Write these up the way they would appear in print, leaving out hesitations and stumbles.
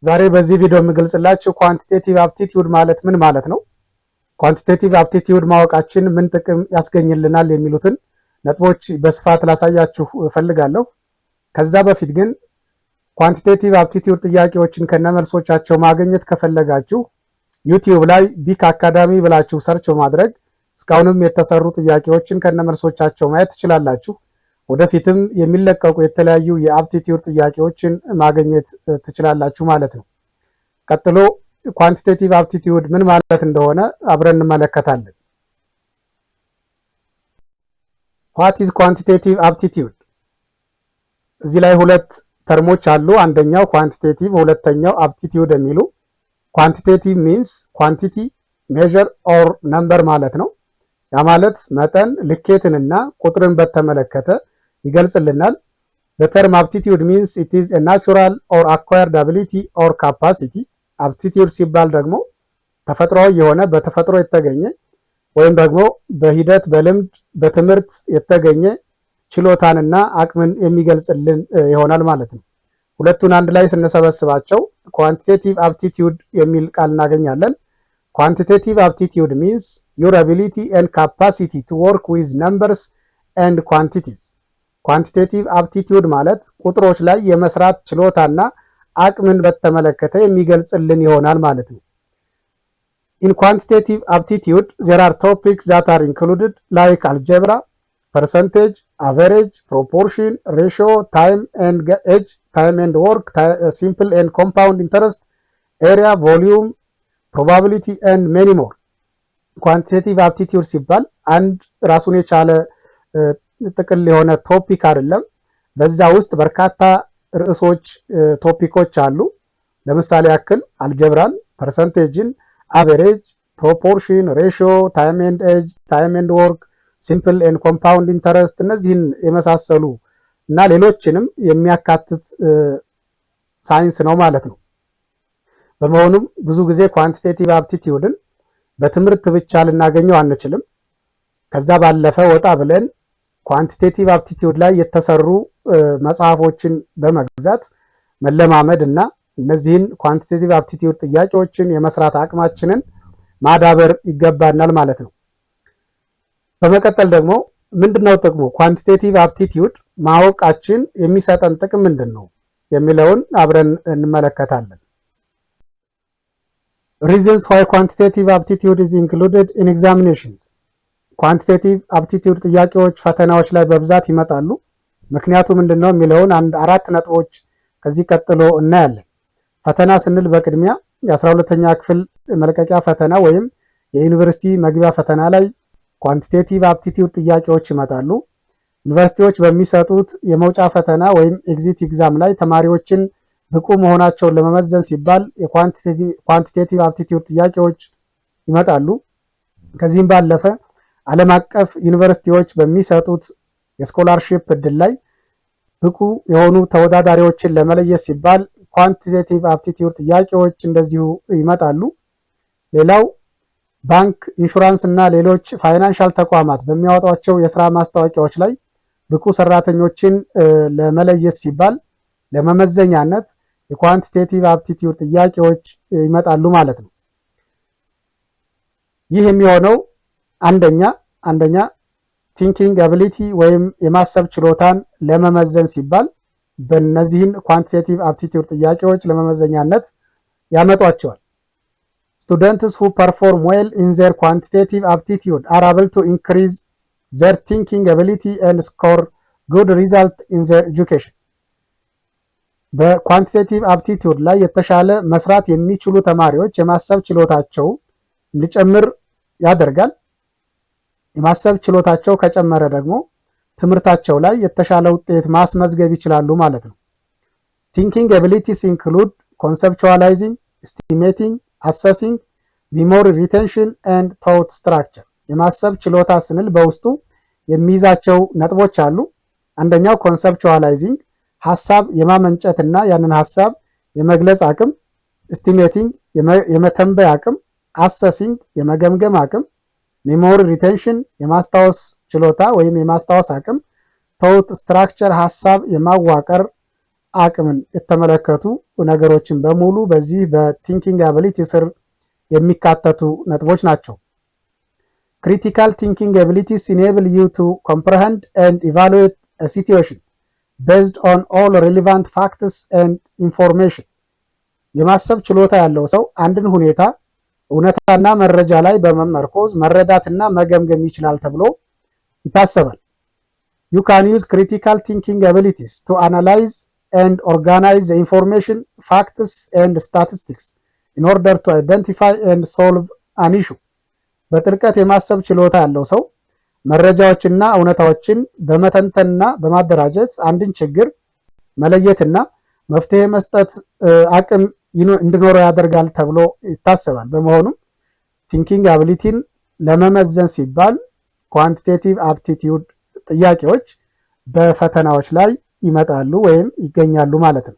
ዛሬ በዚህ ቪዲዮ የምገልጽላችሁ ኳንቲቴቲቭ አፕቲቲዩድ ማለት ምን ማለት ነው፣ ኳንቲቴቲቭ አፕቲቲዩድ ማወቃችን ምን ጥቅም ያስገኝልናል የሚሉትን ነጥቦች በስፋት ላሳያችሁ እፈልጋለሁ። ከዛ በፊት ግን ኳንቲቴቲቭ አፕቲቲዩድ ጥያቄዎችን ከነመልሶቻቸው ማግኘት ከፈለጋችሁ ዩቲዩብ ላይ ቢክ አካዳሚ ብላችሁ ሰርች በማድረግ እስካሁንም የተሰሩ ጥያቄዎችን ከነመልሶቻቸው ማየት ትችላላችሁ። ወደፊትም የሚለቀቁ የተለያዩ የአፕቲቲዩድ ጥያቄዎችን ማግኘት ትችላላችሁ ማለት ነው። ቀጥሎ ኳንቲቴቲቭ አፕቲቲዩድ ምን ማለት እንደሆነ አብረን እንመለከታለን። ዋት ኢዝ ኳንቲቴቲቭ አፕቲቲዩድ? እዚህ ላይ ሁለት ተርሞች አሉ። አንደኛው ኳንቲቴቲቭ፣ ሁለተኛው አፕቲቲዩድ የሚሉ። ኳንቲቴቲቭ ሚንስ ኳንቲቲ ሜዥር ኦር ነምበር ማለት ነው። ያ ማለት መጠን ልኬትንና ቁጥርን በተመለከተ ይገልጽልናል። The term aptitude means it is a natural or acquired ability or capacity. aptitude ሲባል ደግሞ ተፈጥሯዊ የሆነ በተፈጥሮ የተገኘ ወይም ደግሞ በሂደት በልምድ በትምህርት የተገኘ ችሎታንና አቅምን የሚገልጽልን ይሆናል ማለት ነው። ሁለቱን አንድ ላይ ስንሰበስባቸው ኳንቲቴቲቭ አፕቲቲዩድ የሚል ቃል እናገኛለን። ኳንቲቴቲቭ አፕቲቲዩድ means your ability and capacity to work with numbers and quantities. ኳንቲቴቲቭ አፕቲቲዩድ ማለት ቁጥሮች ላይ የመስራት ችሎታና አቅምን በተመለከተ የሚገልጽልን ይሆናል ማለት ነው። In quantitative aptitude, there are topics that are included like algebra, percentage, average, proportion, ratio, time and age, time and work, simple and compound interest, area, volume, probability and many more. ኳንቲቴቲቭ አፕቲቲዩድ ሲባል አንድ ራሱን የቻለ ጥቅል የሆነ ቶፒክ አይደለም። በዛ ውስጥ በርካታ ርዕሶች ቶፒኮች አሉ። ለምሳሌ ያክል አልጀብራን፣ ፐርሰንቴጅን፣ አቨሬጅ፣ ፕሮፖርሽን፣ ሬሽዮ፣ ታይም ኤንድ ኤጅ፣ ታይም ኤንድ ወርክ፣ ሲምፕል ኤንድ ኮምፓውንድ ኢንተረስት እነዚህን የመሳሰሉ እና ሌሎችንም የሚያካትት ሳይንስ ነው ማለት ነው። በመሆኑም ብዙ ጊዜ ኳንቲቴቲቭ አፕቲቲዩድን በትምህርት ብቻ ልናገኘው አንችልም። ከዛ ባለፈ ወጣ ብለን ኳንቲቴቲቭ አፕቲቲዩድ ላይ የተሰሩ መጽሐፎችን በመግዛት መለማመድ እና እነዚህን ኳንቲቴቲቭ አፕቲቲዩድ ጥያቄዎችን የመስራት አቅማችንን ማዳበር ይገባናል ማለት ነው። በመቀጠል ደግሞ ምንድነው ጥቅሙ? ኳንቲቴቲቭ አፕቲቲዩድ ማወቃችን የሚሰጠን ጥቅም ምንድን ነው የሚለውን አብረን እንመለከታለን። Reasons why quantitative aptitude is included in examinations. ኳንቲቴቲቭ አፕቲቲዩድ ጥያቄዎች ፈተናዎች ላይ በብዛት ይመጣሉ። ምክንያቱ ምንድነው የሚለውን አራት ነጥቦች ከዚህ ቀጥሎ እናያለን። ፈተና ስንል በቅድሚያ የ12ኛ ክፍል መልቀቂያ ፈተና ወይም የዩኒቨርሲቲ መግቢያ ፈተና ላይ ኳንቲቴቲቭ አፕቲቲዩድ ጥያቄዎች ይመጣሉ። ዩኒቨርሲቲዎች በሚሰጡት የመውጫ ፈተና ወይም ኤግዚት ኤግዛም ላይ ተማሪዎችን ብቁ መሆናቸውን ለመመዘን ሲባል የኳንቲቴቲቭ አፕቲቲዩድ ጥያቄዎች ይመጣሉ። ከዚህም ባለፈ ዓለም አቀፍ ዩኒቨርሲቲዎች በሚሰጡት የስኮላርሺፕ እድል ላይ ብቁ የሆኑ ተወዳዳሪዎችን ለመለየት ሲባል ኳንቲቴቲቭ አፕቲቲዩድ ጥያቄዎች እንደዚሁ ይመጣሉ። ሌላው ባንክ፣ ኢንሹራንስ እና ሌሎች ፋይናንሻል ተቋማት በሚያወጧቸው የስራ ማስታወቂያዎች ላይ ብቁ ሰራተኞችን ለመለየት ሲባል ለመመዘኛነት የኳንቲቴቲቭ አፕቲቲዩድ ጥያቄዎች ይመጣሉ ማለት ነው። ይህ የሚሆነው አንደኛ ቲንኪንግ አቢሊቲ ወይም የማሰብ ችሎታን ለመመዘን ሲባል በእነዚህን ኳንቲቴቲቭ አፕቲቲዩድ ጥያቄዎች ለመመዘኛነት ያመጧቸዋል። Students who perform well in their quantitative aptitude are able to increase their thinking ability and score good result in their education. በኳንቲቴቲቭ አፕቲቲዩድ ላይ የተሻለ መስራት የሚችሉ ተማሪዎች የማሰብ ችሎታቸው እንዲጨምር ያደርጋል። የማሰብ ችሎታቸው ከጨመረ ደግሞ ትምህርታቸው ላይ የተሻለ ውጤት ማስመዝገብ ይችላሉ ማለት ነው። ቲንኪንግ አቢሊቲስ ኢንክሉድ ኮንሰፕቹዋላይዚንግ፣ ኤስቲሜቲንግ፣ አሰሲንግ፣ ሜሞሪ ሪቴንሽን ኤንድ ቶት ስትራክቸር። የማሰብ ችሎታ ስንል በውስጡ የሚይዛቸው ነጥቦች አሉ። አንደኛው ኮንሰፕቹዋላይዚንግ ሐሳብ የማመንጨትና ያንን ሐሳብ የመግለጽ አቅም፣ ኤስቲሜቲንግ የመተንበይ አቅም፣ አሰሲንግ የመገምገም አቅም፣ ሜሞሪ ሪቴንሽን የማስታወስ ችሎታ ወይም የማስታወስ አቅም፣ ቶት ስትራክቸር ሐሳብ የማዋቀር አቅምን የተመለከቱ ነገሮችን በሙሉ በዚህ በቲንኪንግ አቢሊቲ ስር የሚካተቱ ነጥቦች ናቸው። ክሪቲካል ቲንኪንግ አቢሊቲስ ኢኔብል ዩ ቱ ኮምፕረሄንድ ኤንድ ኢቫሉዌት አ ሲቹዌሽን ቤዝድ ኦን ኦል ሪሌቫንት ፋክትስ ኤንድ ኢንፎርሜሽን። የማሰብ ችሎታ ያለው ሰው አንድን ሁኔታ እውነታና መረጃ ላይ በመመርኮዝ መረዳትና መገምገም ይችላል ተብሎ ይታሰባል። You can use critical thinking abilities to analyze and organize the information, facts, and statistics in order to identify and solve an issue. በጥልቀት የማሰብ ችሎታ ያለው ሰው መረጃዎችና እውነታዎችን በመተንተንና በማደራጀት አንድን ችግር መለየትና መፍትሄ መስጠት አቅም እንዲኖረው ያደርጋል ተብሎ ይታሰባል። በመሆኑም ቲንኪንግ አቢሊቲን ለመመዘን ሲባል ኳንቲቴቲቭ አፕቲቲዩድ ጥያቄዎች በፈተናዎች ላይ ይመጣሉ ወይም ይገኛሉ ማለት ነው።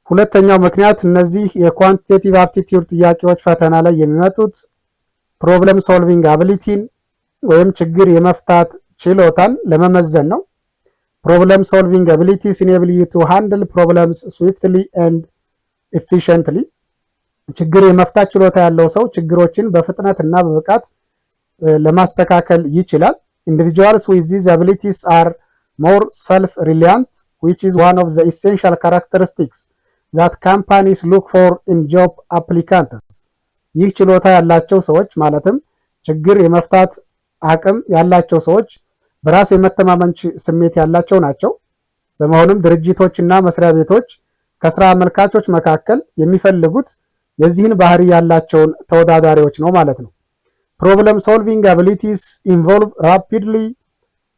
ሁለተኛው ምክንያት እነዚህ የኳንቲቴቲቭ አፕቲቲዩድ ጥያቄዎች ፈተና ላይ የሚመጡት ፕሮብለም ሶልቪንግ አቢሊቲን ወይም ችግር የመፍታት ችሎታን ለመመዘን ነው። ፕሮብለም ሶልቪንግ አቢሊቲስ ኢኔብል ዩ ቱ ሃንድል ፕሮብለምስ ስዊፍትሊ ኤንድ ኤፊሽንትሊ። ችግር የመፍታት ችሎታ ያለው ሰው ችግሮችን በፍጥነትና በብቃት ለማስተካከል ይችላል። Individuals with these abilities are more self-reliant, which is one of the essential characteristics that companies look for in job applicants. ይህ ችሎታ ያላቸው ሰዎች ማለትም ችግር የመፍታት አቅም ያላቸው ሰዎች በራስ የመተማመን ስሜት ያላቸው ናቸው። በመሆኑም ድርጅቶችና መስሪያ ቤቶች ከስራ አመልካቾች መካከል የሚፈልጉት የዚህን ባህሪ ያላቸውን ተወዳዳሪዎች ነው ማለት ነው። Problem solving abilities involve rapidly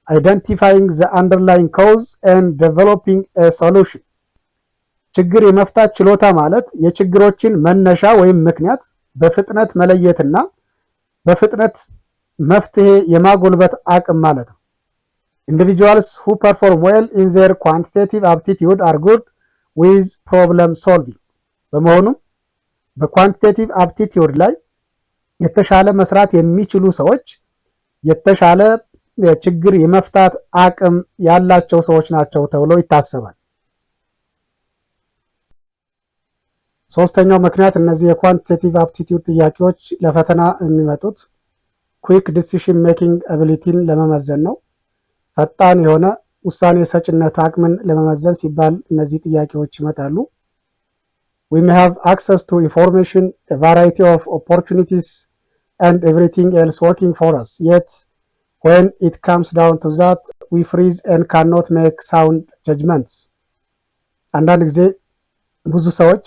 identifying the underlying cause and developing a solution. ችግር የመፍታት ችሎታ ማለት የችግሮችን መነሻ ወይም ምክንያት በፍጥነት መለየትና በፍጥነት መፍትሄ የማጎልበት አቅም ማለት ነው። Individuals who perform well in their quantitative aptitude are good with problem solving. በመሆኑም በኳንቲቴቲቭ አፕቲቲዩድ ላይ የተሻለ መስራት የሚችሉ ሰዎች የተሻለ ችግር የመፍታት አቅም ያላቸው ሰዎች ናቸው ተብሎ ይታሰባል። ሶስተኛው ምክንያት እነዚህ የኳንቲቴቲቭ አፕቲቲዩድ ጥያቄዎች ለፈተና የሚመጡት ኩዊክ ዲሲሽን ሜኪንግ አቢሊቲን ለመመዘን ነው። ፈጣን የሆነ ውሳኔ ሰጭነት አቅምን ለመመዘን ሲባል እነዚህ ጥያቄዎች ይመጣሉ። We may have access to information, a variety of opportunities, and everything else working for us. Yet, when it comes down to that, we freeze and cannot make sound judgments. አንዳንድ ጊዜ ብዙ ሰዎች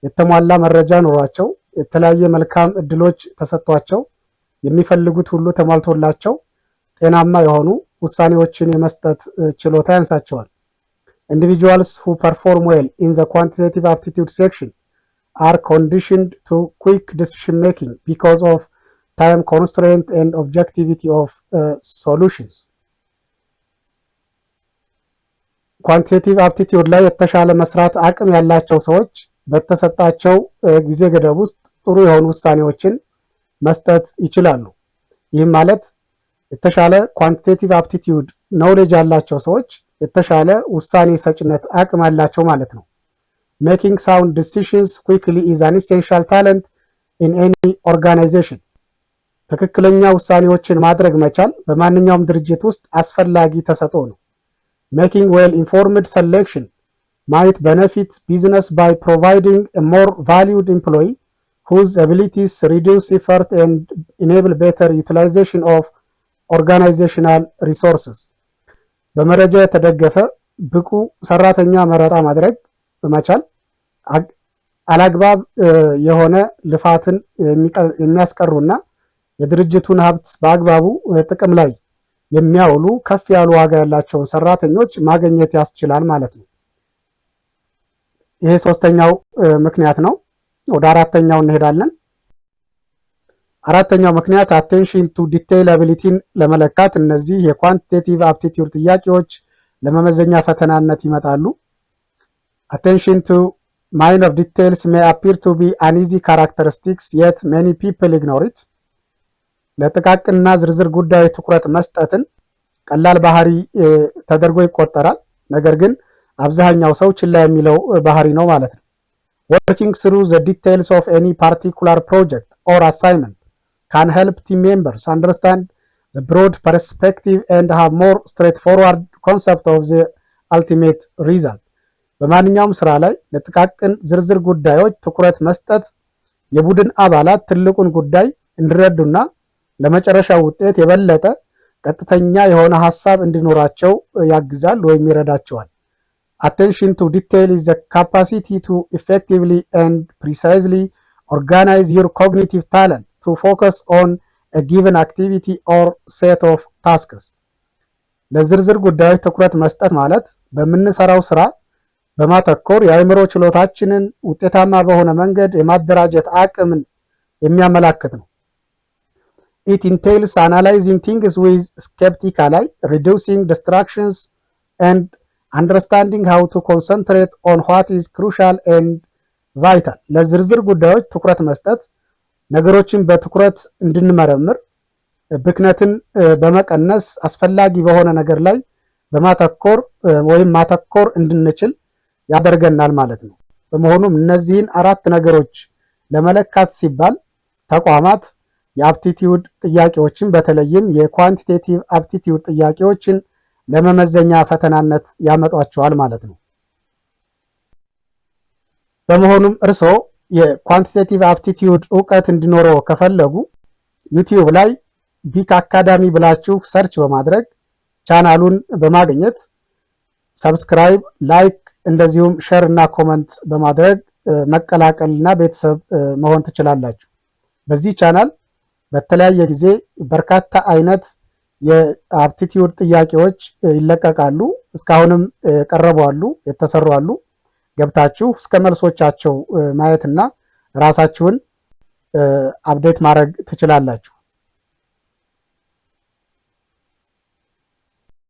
የተሟላ መረጃ ኖሯቸው የተለያየ መልካም እድሎች ተሰጥቷቸው የሚፈልጉት ሁሉ ተሟልቶላቸው ጤናማ የሆኑ ውሳኔዎችን የመስጠት ችሎታ ያንሳቸዋል። Individuals who perform well in the quantitative aptitude section are conditioned to quick decision making because of time constraint and objectivity of solutions. ኳንቲቴቲቭ አፕቲቲዩድ ላይ የተሻለ መስራት አቅም ያላቸው ሰዎች በተሰጣቸው ጊዜ ገደብ ውስጥ ጥሩ የሆኑ ውሳኔዎችን መስጠት ይችላሉ። ይህም ማለት የተሻለ ኳንቲቴቲቭ አፕቲቲዩድ ኖሌጅ ያላቸው ሰዎች የተሻለ ውሳኔ ሰጭነት አቅም አላቸው ማለት ነው። Making sound decisions quickly is an essential talent in any organization. ትክክለኛ ውሳኔዎችን ማድረግ መቻል በማንኛውም ድርጅት ውስጥ አስፈላጊ ተሰጥኦ ነው። Making well-informed selection might benefit business by providing a more valued employee whose abilities reduce effort and enable better utilization of organizational resources. በመረጃ የተደገፈ ብቁ ሰራተኛ መረጣ ማድረግ በመቻል አላግባብ የሆነ ልፋትን የሚያስቀሩና የድርጅቱን ሀብት በአግባቡ ጥቅም ላይ የሚያውሉ ከፍ ያሉ ዋጋ ያላቸውን ሰራተኞች ማግኘት ያስችላል ማለት ነው። ይሄ ሶስተኛው ምክንያት ነው። ወደ አራተኛው እንሄዳለን። አራተኛው ምክንያት አቴንሽን ቱ ዲቴይል አቢሊቲን ለመለካት እነዚህ የኳንቲቴቲቭ አፕቲቲዩድ ጥያቄዎች ለመመዘኛ ፈተናነት ይመጣሉ። አቴንሽን ቱ ማይነር ዲቴይልስ may appear to be an easy characteristics yet many people ignore it. ለጥቃቅንና ዝርዝር ጉዳዮች ትኩረት መስጠትን ቀላል ባህሪ ተደርጎ ይቆጠራል። ነገር ግን አብዛኛው ሰው ችላ የሚለው ባህሪ ነው ማለት ነው። Working through the details of any particular project or assignment can help team members understand the broad perspective and have more straightforward concept of the ultimate result. በማንኛውም ስራ ላይ ለጥቃቅን ዝርዝር ጉዳዮች ትኩረት መስጠት የቡድን አባላት ትልቁን ጉዳይ እንዲረዱና ለመጨረሻው ውጤት የበለጠ ቀጥተኛ የሆነ ሐሳብ እንዲኖራቸው ያግዛል ወይም ይረዳቸዋል። Attention to detail is the capacity to effectively and precisely organize your cognitive talent to focus on a given activity or set of tasks. ለዝርዝር ጉዳዮች ትኩረት መስጠት ማለት በምንሰራው ስራ በማተኮር የአእምሮ ችሎታችንን ውጤታማ በሆነ መንገድ የማደራጀት አቅምን የሚያመላክት ነው። It entails analyzing things with skeptical eye, reducing distractions, and understanding how to concentrate on what is crucial and vital. ለዝርዝር ጉዳዮች ትኩረት መስጠት ነገሮችን በትኩረት እንድንመረምር፣ ብክነትን በመቀነስ አስፈላጊ በሆነ ነገር ላይ በማተኮር ወይም ማተኮር እንድንችል ያደርገናል ማለት ነው። በመሆኑም እነዚህን 4 ነገሮች ለመለካት ሲባል ተቋማት የአፕቲቲዩድ ጥያቄዎችን በተለይም የኳንቲቴቲቭ አፕቲቲዩድ ጥያቄዎችን ለመመዘኛ ፈተናነት ያመጧቸዋል ማለት ነው። በመሆኑም እርስዎ የኳንቲቴቲቭ አፕቲቲዩድ ዕውቀት እንዲኖረው ከፈለጉ ዩቲዩብ ላይ ቢክ አካዳሚ ብላችሁ ሰርች በማድረግ ቻናሉን በማግኘት ሰብስክራይብ፣ ላይክ እንደዚሁም ሼር እና ኮመንት በማድረግ መቀላቀልና ቤተሰብ መሆን ትችላላችሁ። በዚህ ቻናል በተለያየ ጊዜ በርካታ አይነት የአፕቲቲዩድ ጥያቄዎች ይለቀቃሉ። እስካሁንም ቀረቡ አሉ፣ የተሰሩ አሉ። ገብታችሁ እስከ መልሶቻቸው ማየትና ራሳችሁን አፕዴት ማድረግ ትችላላችሁ።